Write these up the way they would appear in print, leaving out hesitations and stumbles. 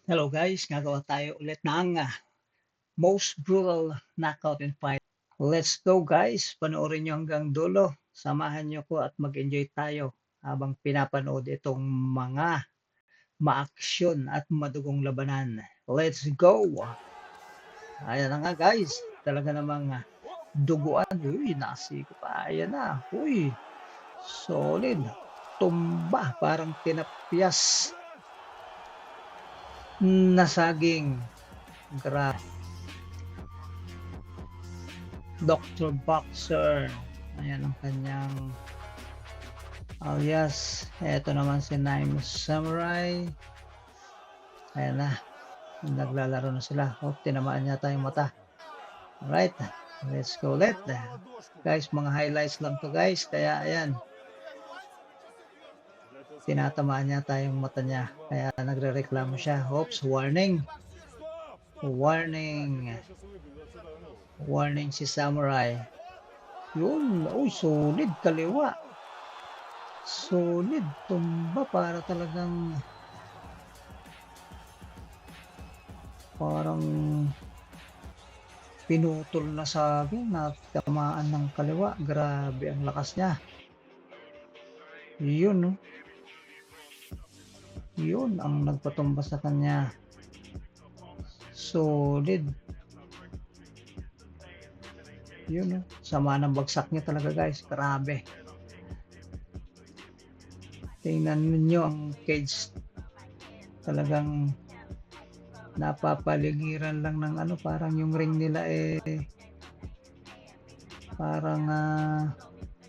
Hello guys, gagawa tayo ulit ng most brutal knockout in fight. Let's go guys, panoorin nyo hanggang dulo. Samahan nyo ko at mag-enjoy tayo habang pinapanood itong mga maaksyon at madugong labanan. Let's go! Ayan na nga guys, talaga namang duguan. Uy, nasiko pa. Ayan na. Uy, solid. Tumba, parang tinapyas na saging. Grabe. Dr. Boxer. Ayan ang kanyang alias. Ito naman si Naim Samurai. Ayan na. Naglalaro na sila. Oh, tinamaan niya tayong mata. Alright. Let's go ulit. Guys, mga highlights lang to guys. Kaya ayan. Tinatamaan niya tayong mata niya. Kaya nagre-reklamo siya. Oops, warning. Warning. Warning si Samurai. Yun. Uy, solid. Kaliwa. Solid. Tumba para talagang parang pinutol na saging na tamaan ng kaliwa. Grabe ang lakas niya. Yun, no? Yun ang nagpatumba sa kanya. Solid. Yun, no? Sama ng bagsak niya talaga guys. Grabe. Tingnan niyo ang cage. Talagang napapaligiran lang ng ano, parang yung ring nila parang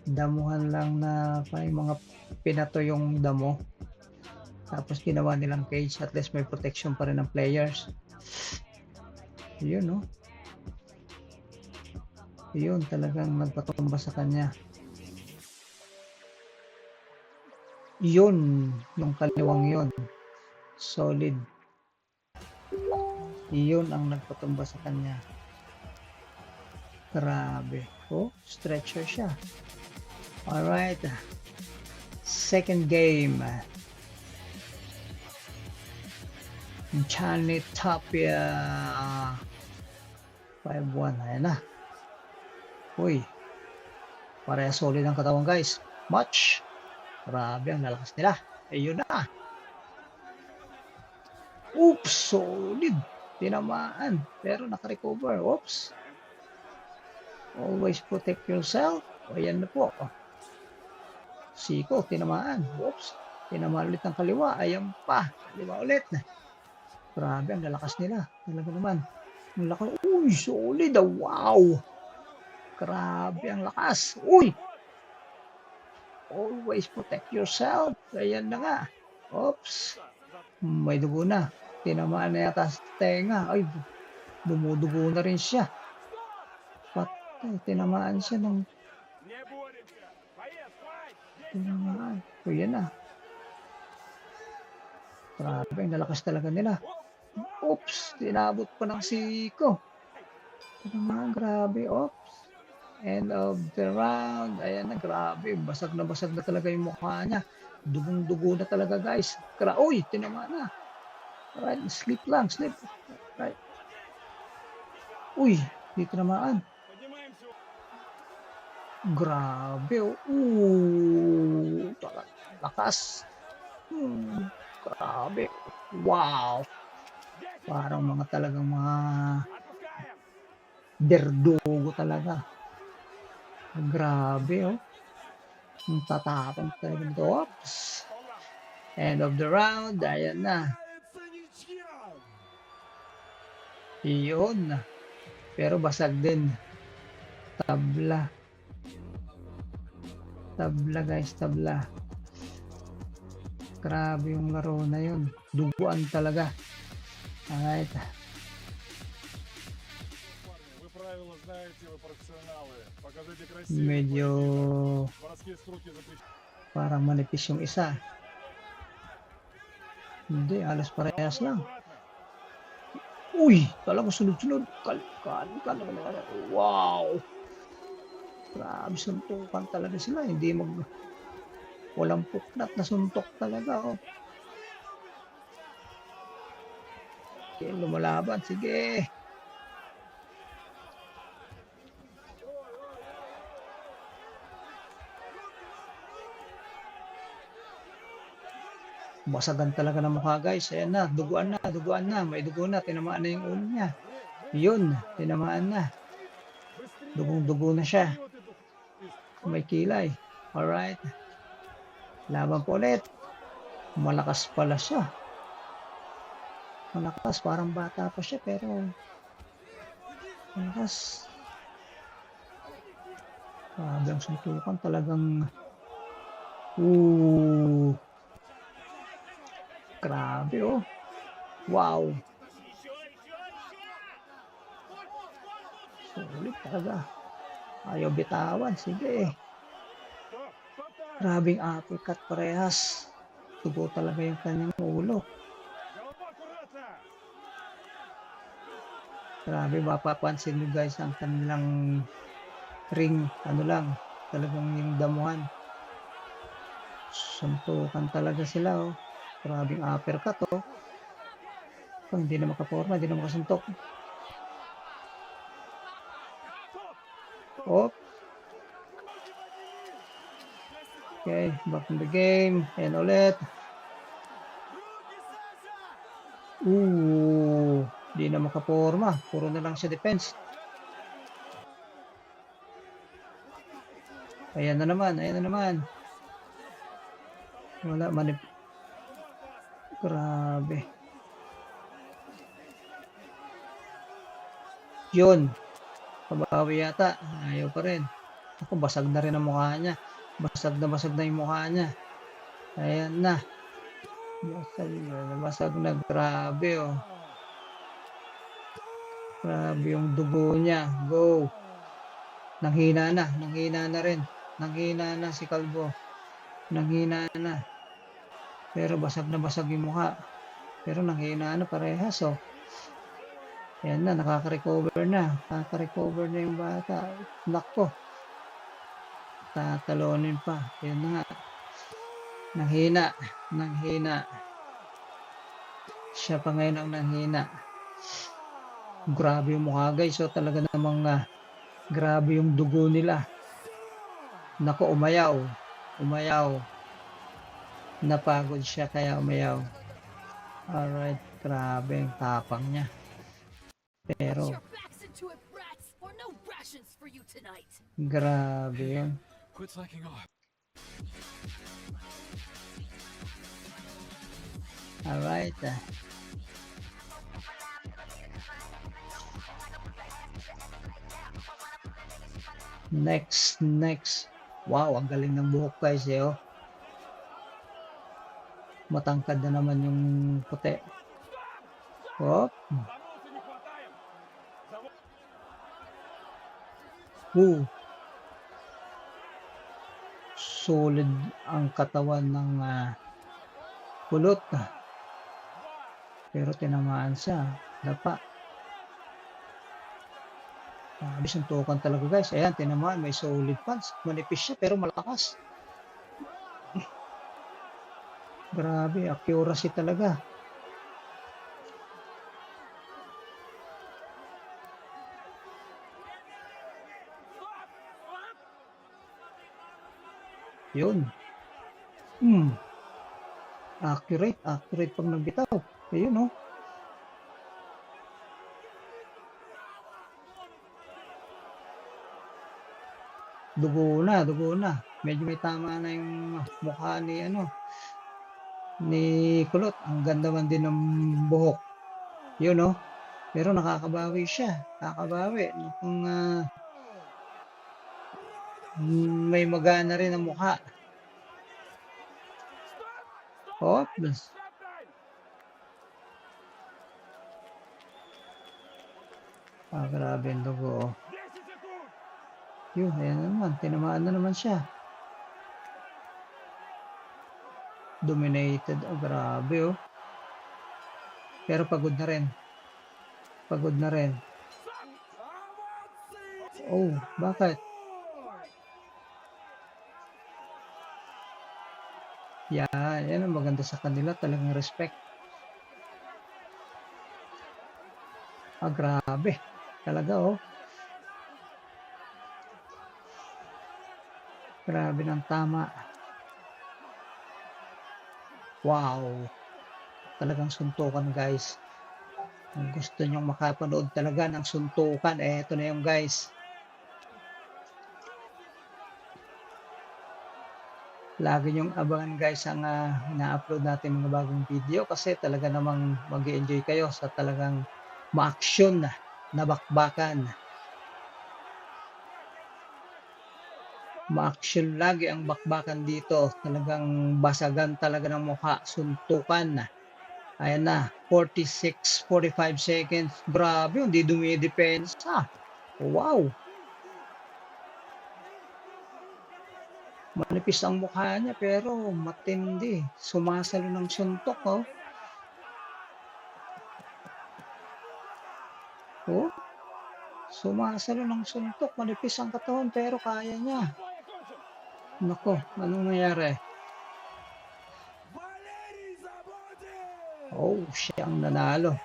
damuhan lang na parang mga pinato yung damo. Tapos ginawa nilang cage, at least may protection pa rin ng players. Yun, no? Yun, talagang nagpatumba sa kanya. Yun, yung kaliwang yun. Solid. Yun ang nagpatumba sa kanya. Grabe. Oh, stretcher siya. Alright. Second game. Channy Tapia. 5-1. Ayan na. Uy. Pareha solid ang katawan guys. Match. Grabe ang lalakas nila. Ayun na. Oops. Solid. Tinamaan. Pero nakarecover. Oops. Always protect yourself. Ayan na po. Siko. Tinamaan. Oops. Tinamaan ulit ng kaliwa. Ayan pa. Kaliwa ulit. Grabe ang lalakas nila. Talaga naman. Ang lakas. Uy. Solid. Wow. Grabe ang lakas. Uy. Always protect yourself. Ayan na nga. Oops. May dugo na. Tinamaan na yata sa tenga. Ay, dumudugo na rin siya. Patay. Tinamaan siya ng... Tinamaan. O, yan na. Grabe, ang lalakas talaga nila. Oops. Tinabot pa ng siko. Tinamaan. Grabe. Oops. End of the round. Ayan na. Grabe. Basag na talaga yung mukha niya. Dugong-dugo na talaga guys. Uy, tinamaan na. Alright, sleep lang, sleep. Right. Uy, di tinamaan. Grabe, lakas. Grabe. Wow. Parang mga talagang mga berdugo talaga. Grabe, oh. Ang tatapang talaga nito. Oops. End of the round. Ayan na. Iyon. Pero basag din. Tabla. Tabla guys, tabla. Grabe yung laro na yun. Duguan talaga. Alright. Medyo parang manipis yung isa. Hindi, alas parehas lang. Uy, talagang sunod-sunod. Wow. Grabe, suntukan talaga sila. Hindi walang puknat na suntok talaga. Oh. lumalaban. Sige. Basagan talaga ng mukha guys. Ayan na, duguan na. May dugo na, tinamaan na yung ulo niya. Yun, tinamaan na. Dugong-dugo na siya. May kilay. Alright. Laban po ulit. Malakas pala siya. Malakas, parang bata pa siya pero malakas. Grabe ang suntukan talagang grabe oh. Wow. Sulit talaga. Ayaw bitawan. Sige. Grabing uppercut parehas. Tubo talaga yung kanyang ulo. Grabe, mapapansin nyo guys ang kanilang ring, ano lang, talagang yung damuhan. Suntukan talaga sila oh. Grabing uppercut oh. Oh, hindi na makaporma, hindi na makasuntok. Oh. Okay, back in the game. Ayan ulit. Di na makaporma. Puro na lang siya defense. Ayan na naman. Wala, grabe. Yun. Pabawi yata. Ayaw pa rin. Ako, basag na rin ang mukha niya. Basag na yung mukha niya. Ayan na. Basag na. Grabe oh. Grabe yung dugo niya. Go. Nanghina na rin. Nanghina na si Kalbo. Nanghina na. Pero basag na basag yung mukha. Pero nanghina na parehas oh. Ayan na, nakaka-recover na. Nakaka-recover na yung bata. Nako. Tatalonin pa. Ayan na nga. Nanghina. Siya pa ngayon ang nanghina. Grabe yung mukha guys. So talaga namang grabe yung dugo nila. Nako, umayaw. Napagod siya kaya umayaw. Alright, grabe ang tapang niya. Pero grabe yun. Alright. Next. Wow, ang galing ng buhok guys eh oh. Matangkad na naman yung puti. Hop. Solid ang katawan ng Kulot. Pero tinamaan siya. Dapa. Suntukan talaga guys. Ayan, tinamaan. May solid punch. Manipis siya pero malakas. Grabe, accuracy talaga. Yun. Accurate pag nagbitaw. Ayun oh. Dugo na. Medyo may tama na yung mukha ni Kulot. Ang ganda man din ng buhok. Yun oh. Pero nakakabawi siya. Kung may magana rin ang mukha. Hopeless. Grabe ang dugo. Yun, ayan na naman. Tinamaan na naman siya. Dominated. Grabe oh. Pero pagod na rin. Oh, bakit? Yan ang maganda sa kanila. Talagang respect. Grabe. Talaga, oh. Grabe ng tama. Wow. Talagang suntukan, guys. Kung gusto nyong makapanood talaga ng suntukan, eto na yung guys. Lagi nyong abangan guys ang ina-upload natin mga bagong video kasi talaga namang mag-e-enjoy kayo sa talagang ma-aksyon na bakbakan. Ma-aksyon lagi ang bakbakan dito. Talagang basagan talaga ng mukha, suntukan. Ayan na, 46, 45 seconds. Grabe, hindi dumidepensa. Wow! Manipis ang mukha niya pero matindi. Sumasalo ng suntok, oh. Oh, sumasalo ng suntok. Manipis ang katawan pero kaya niya. Nako, anong nangyari? Oh, siyang nanalo.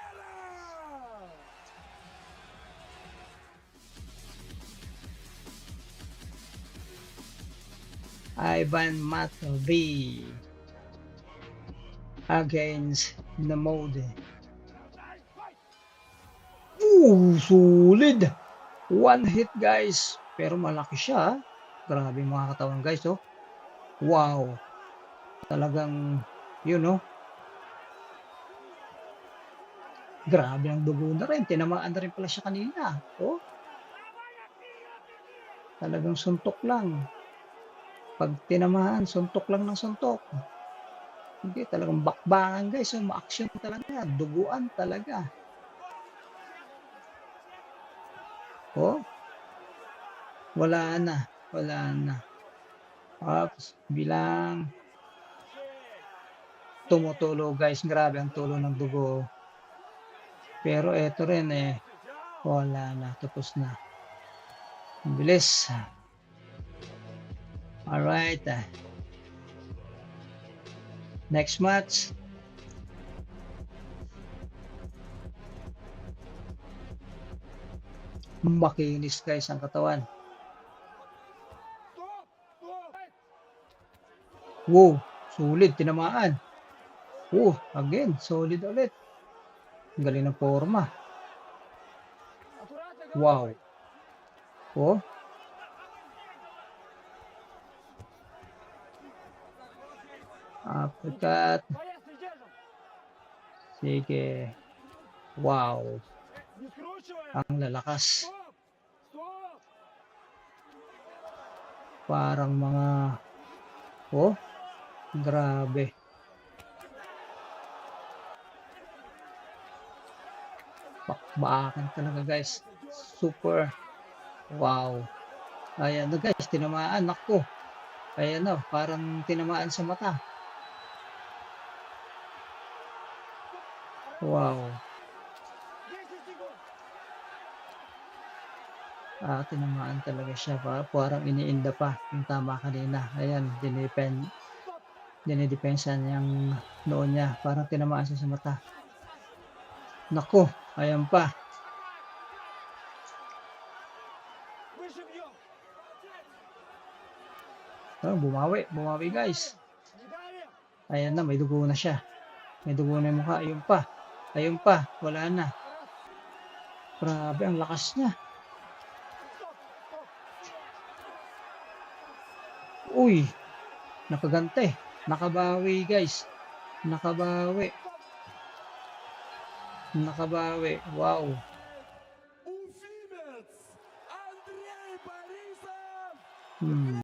Ivan Matovi against Namode. Sulit! One hit guys. Pero malaki siya. Grabe mga katawan guys, oh. Wow. Talagang, yun, oh. Grabe ang dugo na rin. Tinamaan na rin pala siya kanina. Oh. Talagang suntok lang. Pag tinamaan, suntok lang ng suntok. Hindi, talagang bakbakan guys. So, ma-action talaga. Duguan talaga. Oh. Wala na. Wala na. Ops. Bilang. Tumutulo guys. Grabe ang tulo ng dugo. Pero eto rin wala na. Tapos na. Ang bilis. Alright. Next match. Makinis guys ang katawan. Wow, sulit, tinamaan. Again, solid ulit. Ang galing ng forma. Wow. Oh. Uppercut. Sige. Wow. Ang lalakas. Parang mga grabe. Bakbakan talaga guys. Super. Wow. Ayan na guys, tinamaan. Nako. Ayan na, parang tinamaan sa mata. Wow. Tinamaan talaga siya. Parang iniinda pa yung tama kanina. Ayan, dinidepensa niyang noon niya. Parang tinamaan siya sa mata. Nako, ayan pa. Bumawi guys. Ayan na, may dugo na siya. May dugo na yung mukha. Ayun pa, wala na. Grabe, ang lakas niya. Uy, nakagante. Nakabawi guys. Nakabawi. Wow.